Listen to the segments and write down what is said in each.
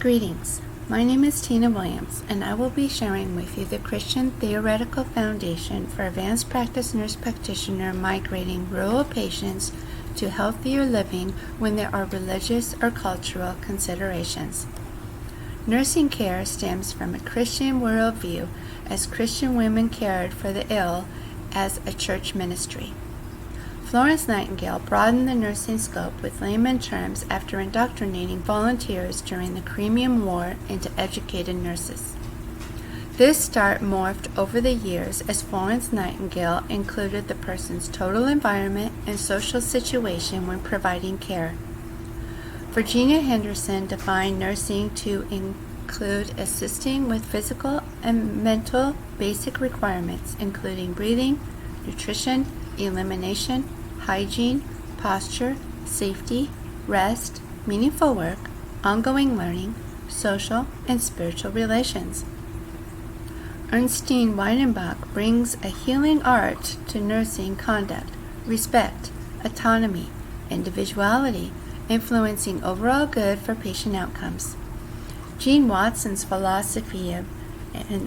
Greetings. My name is Tina Williams, and I will be sharing with you the Christian Theoretical Foundation for Advanced Practice Nurse Practitioner migrating rural patients to healthier living when there are religious or cultural considerations. Nursing care stems from a Christian worldview as Christian women cared for the ill as a church ministry. Florence Nightingale broadened the nursing scope with layman terms after indoctrinating volunteers during the Crimean War into educated nurses. This start morphed over the years as Florence Nightingale included the person's total environment and social situation when providing care. Virginia Henderson defined nursing to include assisting with physical and mental basic requirements, including breathing, nutrition, elimination, hygiene, posture, safety, rest, meaningful work, ongoing learning, social and spiritual relations. Ernestine Weidenbach brings a healing art to nursing conduct, respect, autonomy, individuality, influencing overall good for patient outcomes. Jean Watson's philosophy and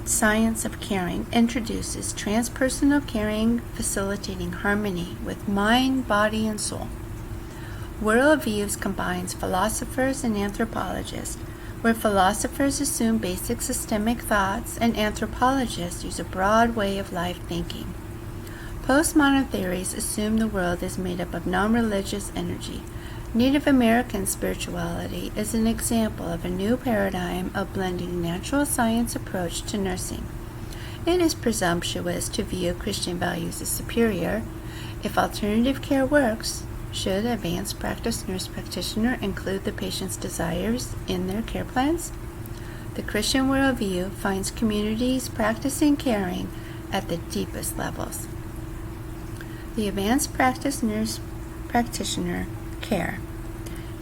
science of caring introduces transpersonal caring, facilitating harmony with mind, body, and soul. Worldviews combines philosophers and anthropologists, where philosophers assume basic systemic thoughts and anthropologists use a broad way of life thinking. Postmodern theories assume the world is made up of non-religious energy. Native American spirituality is an example of a new paradigm of blending natural science approach to nursing. It is presumptuous to view Christian values as superior. If alternative care works, should advanced practice nurse practitioner include the patient's desires in their care plans? The Christian worldview finds communities practicing caring at the deepest levels. The advanced practice nurse practitioner care.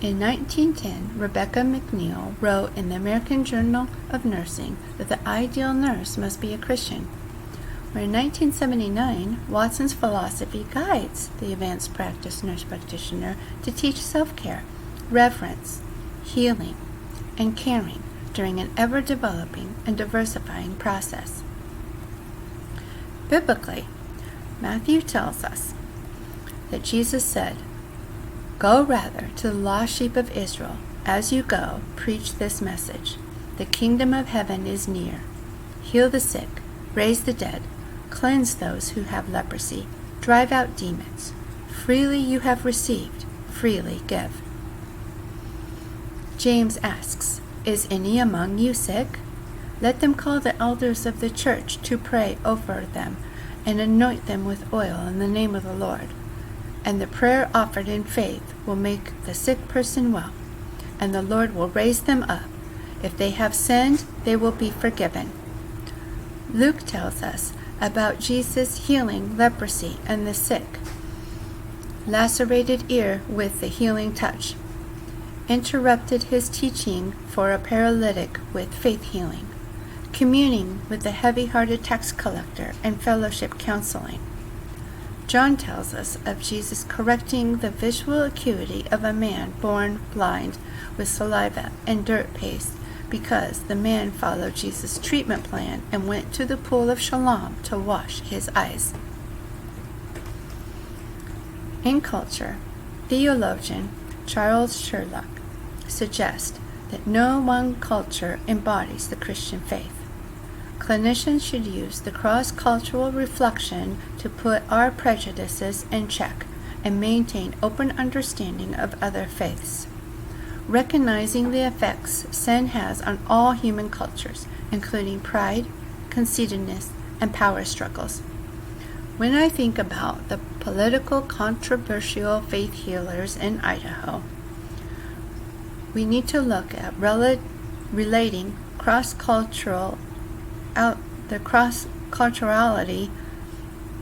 In 1910, Rebecca McNeil wrote in the American Journal of Nursing that the ideal nurse must be a Christian, where in 1979, Watson's philosophy guides the advanced practice nurse practitioner to teach self-care, reverence, healing, and caring during an ever-developing and diversifying process. Biblically, Matthew tells us that Jesus said, "Go rather to the lost sheep of Israel. As you go, preach this message. The kingdom of heaven is near. Heal the sick, raise the dead, cleanse those who have leprosy, drive out demons. Freely you have received, freely give." James asks, "Is any among you sick? Let them call the elders of the church to pray over them and anoint them with oil in the name of the Lord. And the prayer offered in faith will make the sick person well, and the Lord will raise them up. If they have sinned, they will be forgiven." Luke tells us about Jesus healing leprosy and the sick, lacerated ear with the healing touch, interrupted his teaching for a paralytic with faith healing, communing with the heavy-hearted tax collector and fellowship counseling. John tells us of Jesus correcting the visual acuity of a man born blind with saliva and dirt paste because the man followed Jesus' treatment plan and went to the pool of Siloam to wash his eyes. In culture, theologian Charles Sherlock suggests that no one culture embodies the Christian faith. Clinicians should use the cross-cultural reflection to put our prejudices in check and maintain open understanding of other faiths, recognizing the effects sin has on all human cultures, including pride, conceitedness, and power struggles. When I think about the political controversial faith healers in Idaho, we need to look at relating the cross-culturality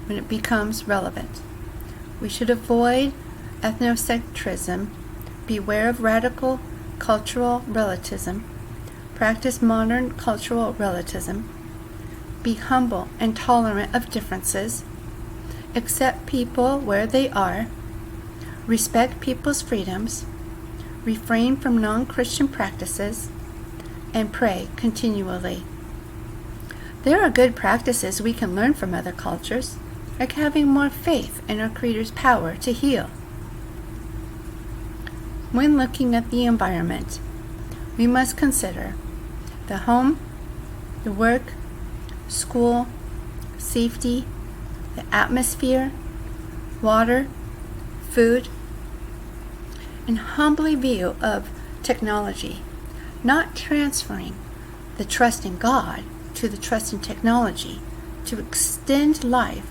when it becomes relevant. We should avoid ethnocentrism, beware of radical cultural relativism, practice modern cultural relativism, be humble and tolerant of differences, accept people where they are, respect people's freedoms, refrain from non-Christian practices, and pray continually. There are good practices we can learn from other cultures, like having more faith in our Creator's power to heal. When looking at the environment, we must consider the home, the work, school, safety, the atmosphere, water, food, and humbly view of technology, not transferring the trust in God to the trust in technology to extend life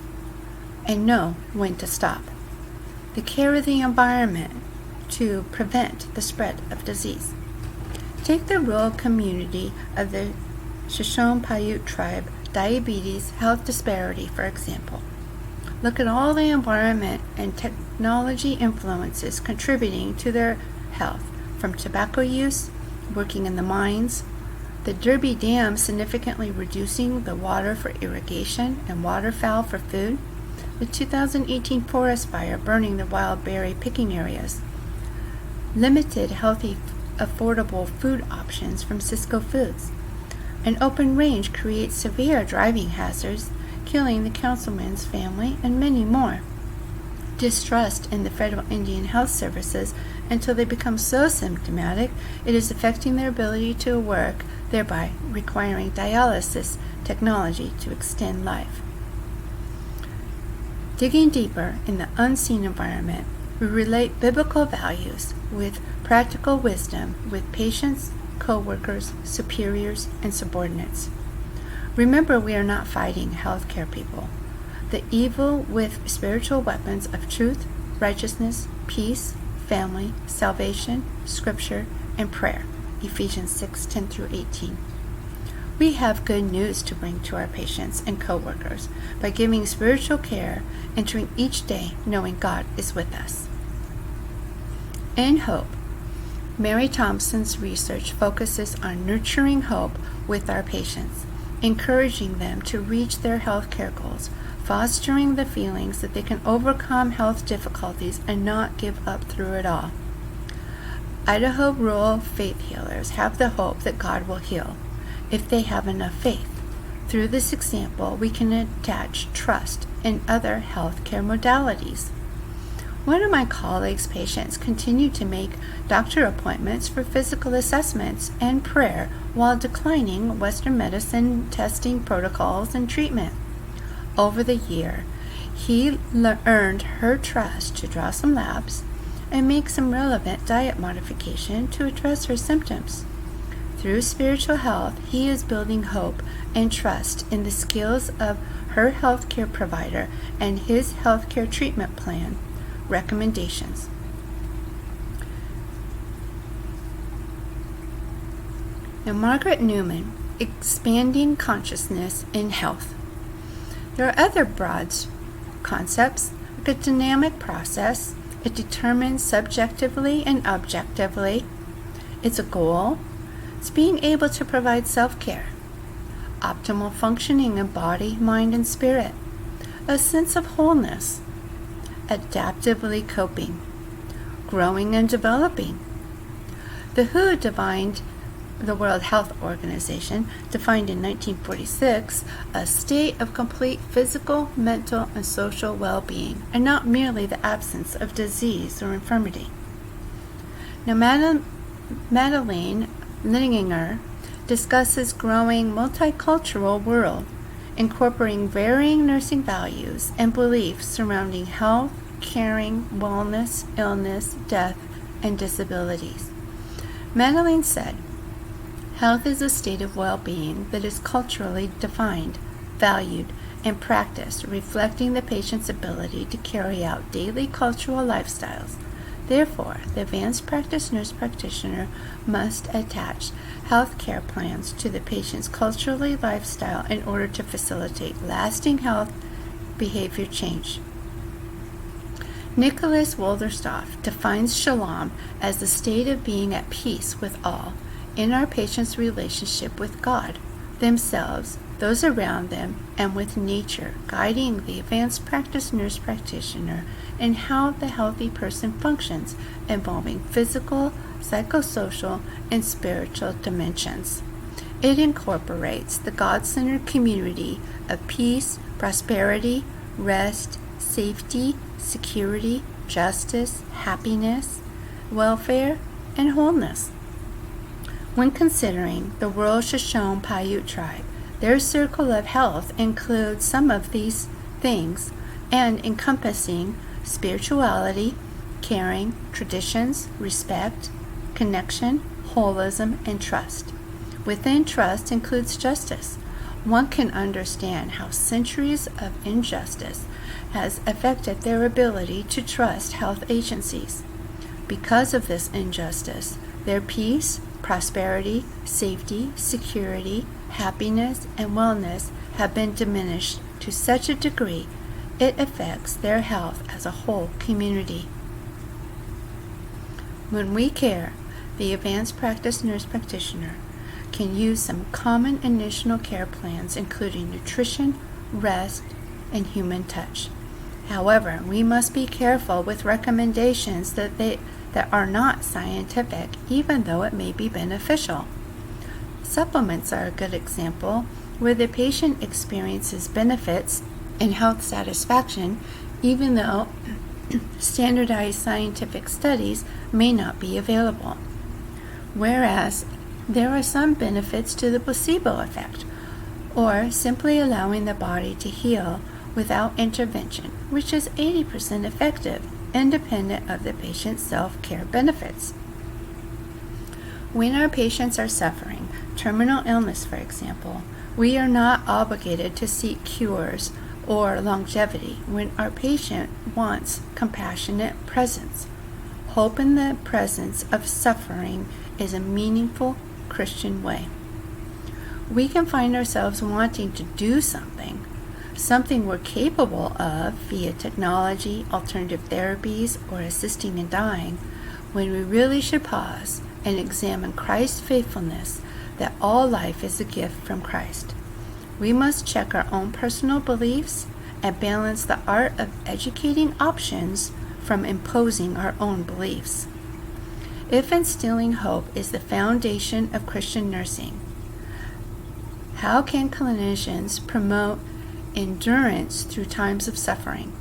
and know when to stop. The care of the environment to prevent the spread of disease. Take the rural community of the Shoshone Paiute tribe diabetes health disparity, for example. Look at all the environment and technology influences contributing to their health, from tobacco use, working in the mines, the Derby Dam significantly reducing the water for irrigation and waterfowl for food, the 2018 forest fire burning the wild berry picking areas, limited healthy, affordable food options from Cisco Foods. An open range creates severe driving hazards, killing the councilman's family, and many more. Distrust in the federal Indian Health Services until they become so symptomatic it is affecting their ability to work, thereby requiring dialysis technology to extend life. Digging deeper in the unseen environment, we relate biblical values with practical wisdom with patients, co-workers, superiors, and subordinates. Remember, we are not fighting healthcare people. The evil with spiritual weapons of truth, righteousness, peace, family, salvation, scripture, and prayer. Ephesians 6:10 through 18. We have good news to bring to our patients and co-workers by giving spiritual care, entering each day knowing God is with us. In hope, Mary Thompson's research focuses on nurturing hope with our patients, encouraging them to reach their healthcare goals, fostering the feelings that they can overcome health difficulties and not give up through it all. Idaho rural faith healers have the hope that God will heal if they have enough faith. Through this example, we can attach trust in other healthcare modalities. One of my colleagues' patients continued to make doctor appointments for physical assessments and prayer while declining Western medicine testing protocols and treatment. Over the year, he earned her trust to draw some labs and make some relevant diet modification to address her symptoms. Through spiritual health, he is building hope and trust in the skills of her healthcare provider and his healthcare treatment plan recommendations. Now, Margaret Newman, expanding consciousness in health. There are other broad concepts, like a dynamic process. It determines subjectively and objectively. It's a goal. It's being able to provide self-care, optimal functioning in body, mind, and spirit, a sense of wholeness, adaptively coping, growing and developing. The WHO the World Health Organization defined in 1946 a state of complete physical, mental, and social well-being, and not merely the absence of disease or infirmity. Now, Madeline Linginger discusses growing multicultural world, incorporating varying nursing values and beliefs surrounding health, caring, wellness, illness, death, and disabilities. Madeline said, "Health is a state of well-being that is culturally defined, valued, and practiced, reflecting the patient's ability to carry out daily cultural lifestyles. Therefore, the advanced practice nurse practitioner must attach health care plans to the patient's culturally lifestyle in order to facilitate lasting health behavior change." Nicholas Wolderstorff defines shalom as the state of being at peace with all in our patient's relationship with God, themselves, those around them, and with nature, guiding the advanced practice nurse practitioner in how the healthy person functions, involving physical, psychosocial, and spiritual dimensions. It incorporates the God-centered community of peace, prosperity, rest, safety, security, justice, happiness, welfare, and wholeness. When considering the World Shoshone Paiute tribe, their circle of health includes some of these things and encompassing spirituality, caring, traditions, respect, connection, holism, and trust. Within trust includes justice. One can understand how centuries of injustice has affected their ability to trust health agencies. Because of this injustice, their peace, prosperity, safety, security, happiness, and wellness have been diminished to such a degree it affects their health as a whole community. When we care, the advanced practice nurse practitioner can use some common initial care plans including nutrition, rest, and human touch. However, we must be careful with recommendations that are not scientific, even though it may be beneficial. Supplements are a good example, where the patient experiences benefits and health satisfaction, even though standardized scientific studies may not be available. Whereas there are some benefits to the placebo effect, or simply allowing the body to heal without intervention, which is 80% effective, independent of the patient's self-care benefits. When our patients are suffering terminal illness, for example, we are not obligated to seek cures or longevity when our patient wants compassionate presence. Hope in the presence of suffering is a meaningful Christian way. We can find ourselves wanting to do something we're capable of via technology, alternative therapies, or assisting in dying, when we really should pause and examine Christ's faithfulness that all life is a gift from Christ. We must check our own personal beliefs and balance the art of educating options from imposing our own beliefs. If instilling hope is the foundation of Christian nursing, how can clinicians promote endurance through times of suffering?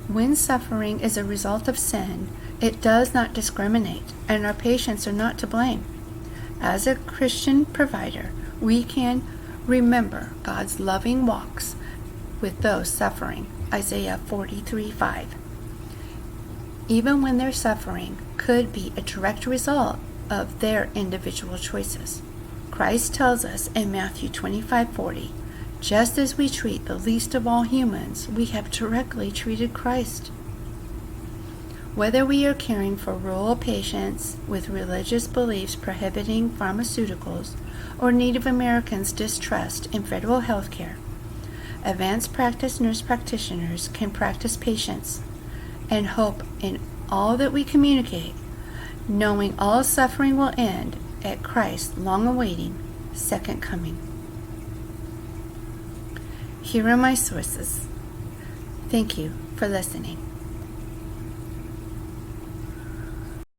When suffering is a result of sin, it does not discriminate, and our patients are not to blame. As a Christian provider, we can remember God's loving walks with those suffering, Isaiah 43:5. Even when their suffering could be a direct result of their individual choices. Christ tells us in Matthew 25:40, just as we treat the least of all humans, we have directly treated Christ. Whether we are caring for rural patients with religious beliefs prohibiting pharmaceuticals or Native Americans' distrust in federal health care, advanced practice nurse practitioners can practice patience and hope in all that we communicate, knowing all suffering will end at Christ's long-awaiting second coming. Here are my sources. Thank you for listening.